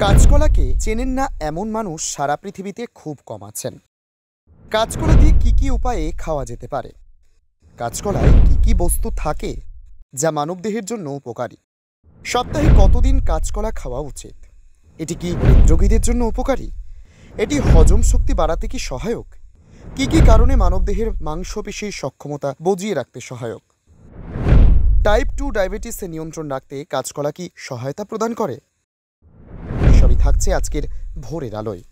কাঁচকলাকে চেনেন না এমন মানুষ সারা পৃথিবীতে খুব কম আছেন। কাঁচকলা দিয়ে কি কি উপায়ে খাওয়া যেতে পারে? কাঁচকলায় কি কি বস্তু থাকে যা মানবদেহের জন্য উপকারী? সপ্তাহে কতদিন কাঁচকলা খাওয়া উচিত? এটি কি হৃদরোগীদের জন্য উপকারী? এটি হজম শক্তি বাড়াতে কি সহায়ক? কি কি কারণে মানবদেহের মাংসপেশির সক্ষমতা বজিয়ে রাখতে সহায়ক? টাইপ 2 ডায়াবেটিসে নিয়ন্ত্রণ রাখতে কাঁচকলা কি সহায়তা প্রদান করে? সবই থাকছে আজকের ভোরের আলোয়।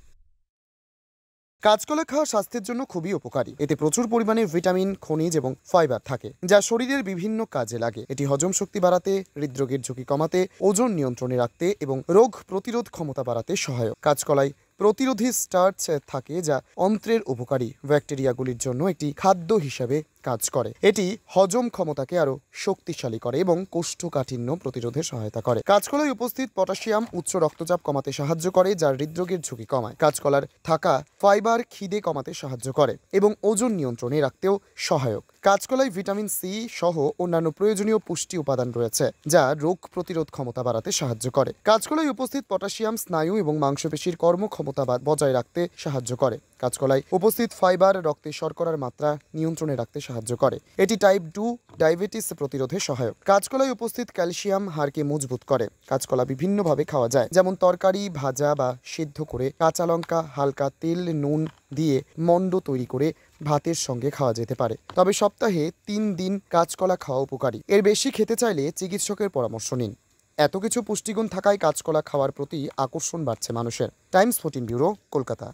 কাঁচকলা খাওয়া স্বাস্থ্যের জন্য খুবই উপকারী। এতে প্রচুর পরিমাণে ভিটামিন, খনিজ এবং ফাইবার থাকে, যা শরীরের বিভিন্ন কাজে লাগে। এটি হজম শক্তি বাড়াতে, হৃদরোগের ঝুঁকি কমাতে, ওজন নিয়ন্ত্রণে রাখতে এবং রোগ প্রতিরোধ ক্ষমতা বাড়াতে সহায়ক। কাঁচকলায় প্রতিরোধী স্টার্চ থাকে, যা অন্ত্রের উপকারী ব্যাকটেরিয়াগুলির জন্য একটি খাদ্য হিসাবে কাজ করে। এটি হজম ক্ষমতাকে আরো শক্তিশালী করে এবং কোষ্ঠকাঠিন্য প্রতিরোধে সহায়তা করে। কাঁচকলায় উপস্থিত পটাশিয়াম উচ্চ রক্তচাপ কমাতে সাহায্য করে, যা হৃদরোগের ঝুঁকি কমায়। কাঁচকলার থাকা ফাইবার খিদে কমাতে সাহায্য করে এবং ওজন নিয়ন্ত্রণে রাখতেও সহায়ক। কাঁচকলায় ভিটামিন সি সহ অন্যান্য প্রয়োজনীয় পুষ্টি উপাদান রয়েছে, যা রোগ প্রতিরোধ ক্ষমতা বাড়াতে সাহায্য করে। কাঁচকলায় উপস্থিত পটাশিয়াম স্নায়ু এবং মাংসপেশির কর্মক্ষমতা বজায় রাখতে সাহায্য করে। কাঁচকলায় উপস্থিত ফাইবার রক্তে শর্করার মাত্রা নিয়ন্ত্রণে রাখতে সাহায্য করে। এটি টাইপ 2 ডায়াবেটিস প্রতিরোধে সহায়ক। কাঁচকলায় উপস্থিত ক্যালসিয়াম হাড়কে মজবুত করে। কাঁচকলা বিভিন্নভাবে খাওয়া যায়, যেমন তরকারি, ভাজা বা সিদ্ধ করে, কাঁচা লঙ্কা, হালকা তেল, নুন দিয়ে মণ্ড তৈরি করে ভাতের সঙ্গে খাওয়া যেতে পারে। তবে সপ্তাহে 3 দিন কাঁচকলা খাওয়া উপকারী। এর বেশি খেতে চাইলে চিকিৎসকের পরামর্শ নিন। এত কিছু পুষ্টিগুণ থাকায় কাঁচকলা খাওয়ার প্রতি আকর্ষণ বাড়ছে মানুষের। Times 14 bureau, Kolkata.